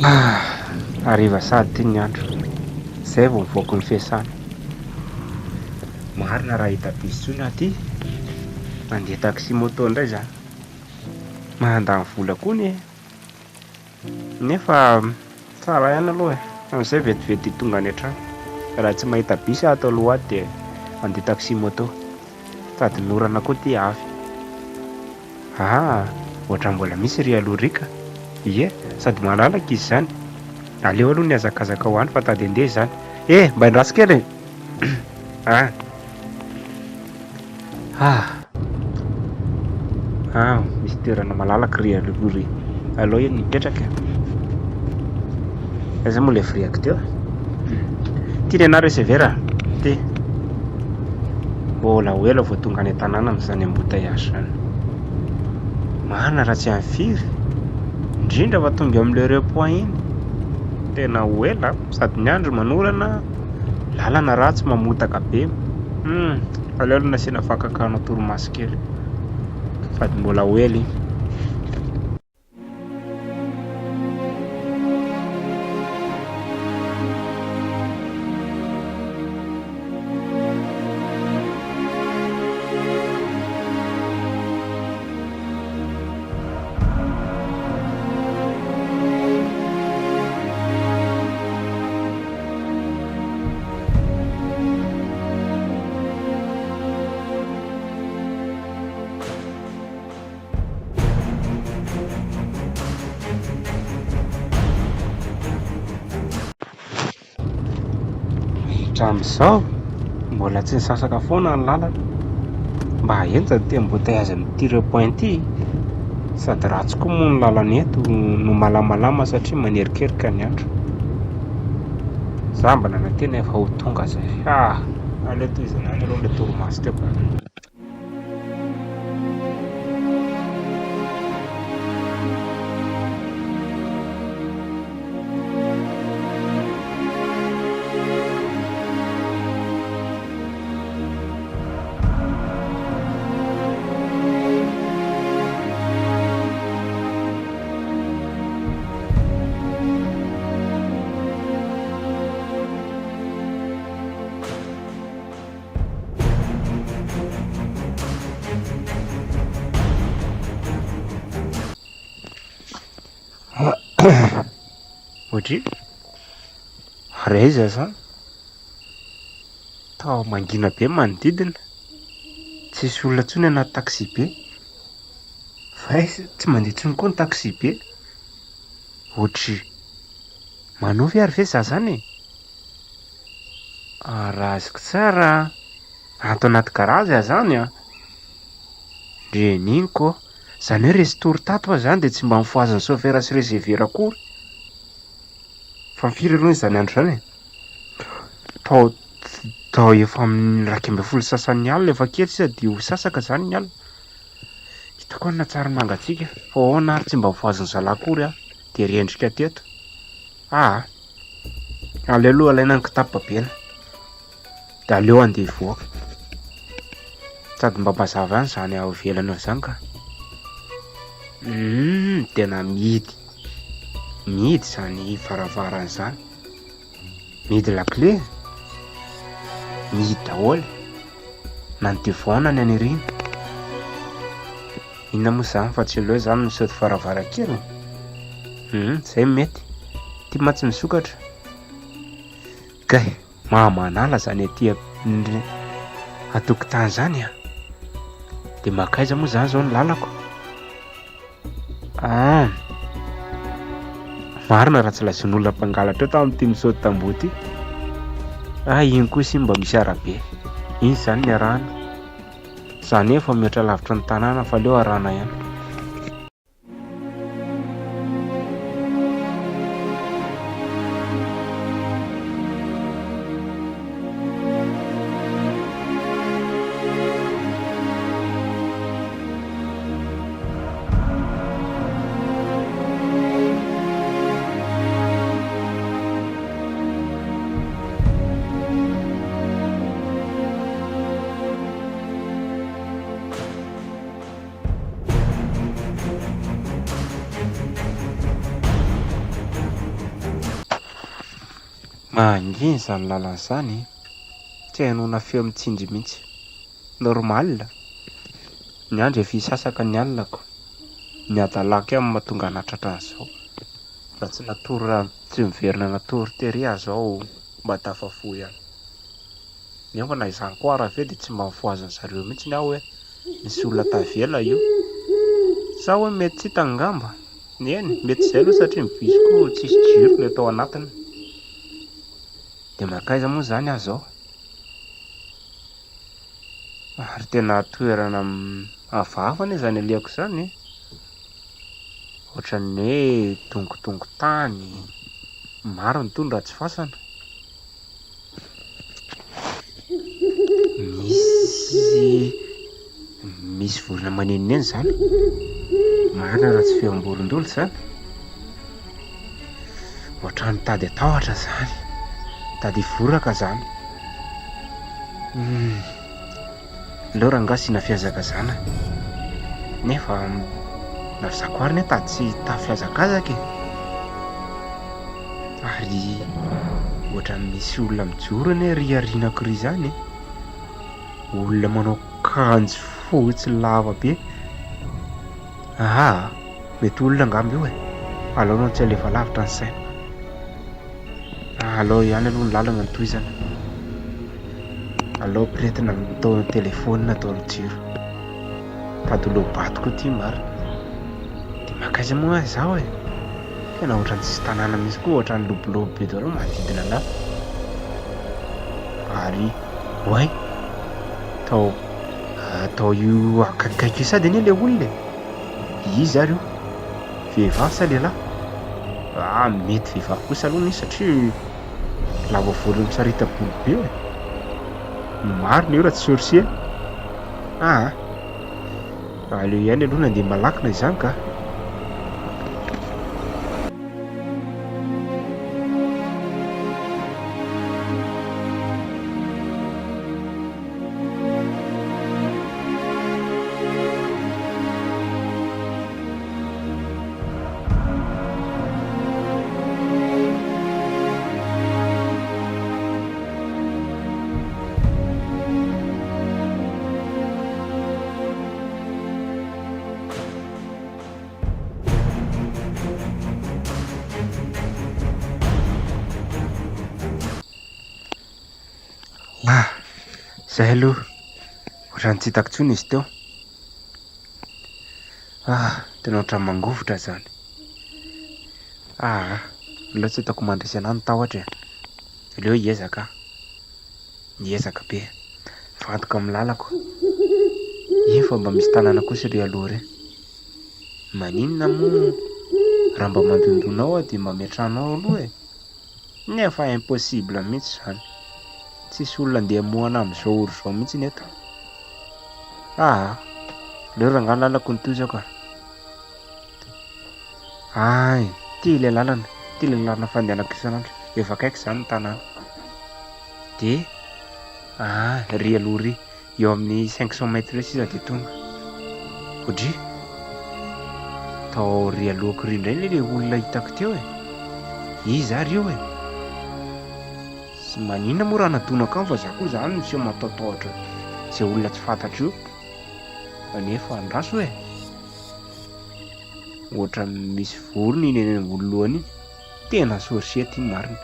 Hariva sady ty ny andro, zay vao mivoaka ny fiasana. Marina raha hita bisotsony aty mandeha taxi moto indray za, mandany vola koa ny nefa tsara ihany aloha amin'izay vetivety tonga any an-trano. Raha tsy mahita bisy ato aloha ato dia mandeha taxi moto, sady norana koa ty avy. Ohatra mbola misy ry alorika, ie sady malalaka izy zany. Aleo aloha ny azakazaka ho any fa tady andeha zany. Mba hindraso kely misy toerana malalaka ry alory. Aleo eny mipetraka. Aiza moa ilay friako teo? Tiany ana recevera? Ty mbola ho ela vao tonga any an-tanàna amin'izany embouteillage zany. Marina raha tsy am'firy, indrindra fa tonga amin'le rond-point iny, tena ho ela sady ny andro manorana, lalana ratsy mamotaka be. Aleo aloha nasiana fakakana torimaso kely, sady mbola ho ela iny. Hatramin'izao mbola tsy nisasaka foana ny lalana, mba haenjany ty embouteillage amin'ity rond-point ity. Sady ratsy koa moa ny lalana eto no malamalama satria manerikерika ny andro. Za mba nanantena efa ho tonga zay. Aleo tohizana aloha ilay torimaso teo. Ohatry reza zany tao mangina be manodidina, tsisy olona ntsony anaty taxi be, fa tsy mandeha ntsony koa ny taxi be. Ohatry manofy ary ve za zany? Raha azoko tsara ato anaty garazy aho zany reniko zany hoe resy tory-tato aho zany dia tsy mba mifoaziny chauffeur sy recevera akory. Fa firy aloha izany andro zany tao efa amin'ny 12 sasany alina efa kely sisa dia ho sasaka zany ny alina. Hitako any natsara mangatsiaka fa ahoana ary tsy mba mifoaziny zalakory aho dia rendrika teto. Aleo aloha alaina ny kitapo babena dia aleo andeha hivoaka, sady mba mazava ihany zany ao ivelany ao zany ka. Tena mihidy zany varavarana zany, mihidy lakle, mihidy daholo na ny devant na ny anirina. Inona moa zany fa tsy leo zany misaoty varavarakely. Zay mety ty matsy misokatra kay mahamanala zany aty atokotany zany dia makaiza moa zany zao ny lalako. Marina raha tsy lazin'olona mpangalatra eo tamin'ity misaoty tamboho ity. Iny koa sy mba misy arabe, iny zany ny arahana. Zany efa mihoatra lavitra ny tanàna fa aleo arahana ihany. Angeny izany lalana izany, tsy hainao na feo mitsindry mihitsy. Normal. Ny andro efa hisasaka ny alinako. Ny adalako ihany mahatonga anatratra an'izao. Raha tsy miverina natory tery aho mba tafafo ihany. Nefa na izany koa raha ve dia tsy mba mifoazin zareo mihitsy aho hoe misy olona tavela io. Sa hoe mety tsy hitany ngamba. Eny, mety izay aloha satria ny bisiko tsisy jiro ilay tao anatiny. Dia makaiza moa izany aho izao. Ary tena toerana hafahafa anie izany alehako izany. Ohatran'ny hoe dongodongo tany. Maro ny tondra tsy fasana. Misy vorona manenoneny izany. Marina raha tsy feom-borondolo izany. Ohatran'ny tady atahotra izany. Tady voraka izany. Leo rangasina fiazaka zana. Nefa narzako ary ny tady tsy tafiazakazaka e. Ary ohatran'ny misy olona mijoro anie riarinako ry izany. Olona manao kanjo fotsy lava be. Aha, mety olona angamba io e. Aleo aloha tsy alefa lavitra ny saina. Aleo ihany aloha ny lalana ny toizana. Aleo piretina mitao telefônina atao jiro. Tady lobatiko ity marina. Dia makaiza moa izaho e. Tena ohatran'ny tsisy tanàna misy koa, ohatran'ny lobolobo be daholo manodidina anahy. Ary oay, atao io akaikaiky io sady anie ilay olona e. Izy ary io vehivavy sa lehilahy? Mety vehivavy kosa aloha izy satria lava volo misarita-bolo be e. Marina io raha tsy sorsier. Aleo ihany aloha nandeha malakina izany ka. Izay aloha ohatran'ny tsy hitako intsony izy teo. Tena ohatran'ny mangovotra izany. Aleo tsy hitako mandresy anahy ny tahotra e. Aleo hiezaka aho. Hiezaka be. Vantoka amin'ny lalako. Iny fa mba misy tanàna kosa ry aloha re. Maninona moa raha mba mandondonao aho dia mba miantrano aloha e. Nefa impossible mihitsy izany. Tsisy olona andeha hamohana amin'izao oro izao mihitsy eto. Leo rangano lalako ny toy ka. Ty ilay lalana. Ty ilay lalana fandehanako isan'andro. Efa akaiky izany ny tanàna. Dia ry aloha ry. Eo amin'ny 500 mètres sisa dia tonga. Hodry. Tao ry alohako ry indray ilay olona hitako teo e. Izy ary io e. Sy maninona moa raha nadonako fa za koa izany misy matahotra izay olona tsy fantatro io. Nefa andraso e. Ohatra misy vorona iny eny volohany iny. Tena sorsiety iny marina.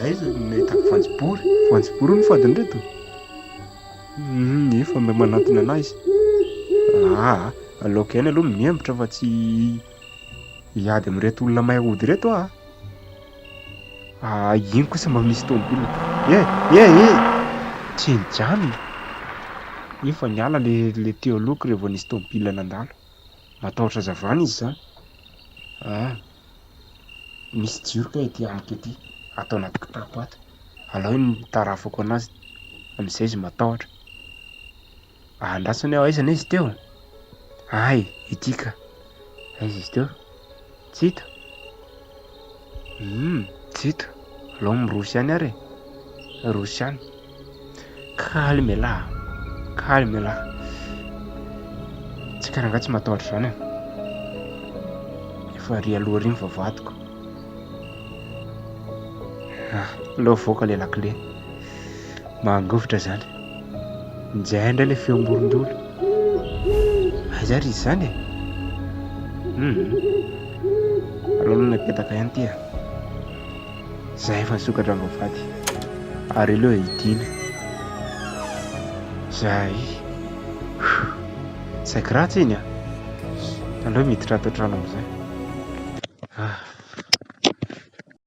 Aiza nahitako voanjobory ny fadin'reto. Efa mba manatona anahy izy. Aleoko ihany aloha miembotra fa tsy hiady amin'ireto olona mahay hody reto aho. Iny kosa mba misy tômôbila. Tsy nijanona. Iny fa niala le teo alohako rehefa nisy tômôbila nandalo. Matahotra zavana izy izany. Misy jiro ka ety amiko ety. Atao anaty kitapo ato. Aleo ny tarafako anazy. Amin'izay izy matahotra. Andrasany aho aiza izy teo? Ity ka. Aiza izy teo? Tsy hita. Tsy hita. Aleo mirosy ihany ary e. Rosy ihany. Calme là. Tsy karaha tsy matahotra izany e. Efa ry aloha ry ny vavahadiko. Aleo voaka le lakile mangovitra zany njay indray le feom-borondolo aiza ry izy zany aleo aloha napetaka ihany ty zay efa nisokatra vavady ary aleo hidiana zay saiko ratsy iny aleo miditra ato an-trano am'izay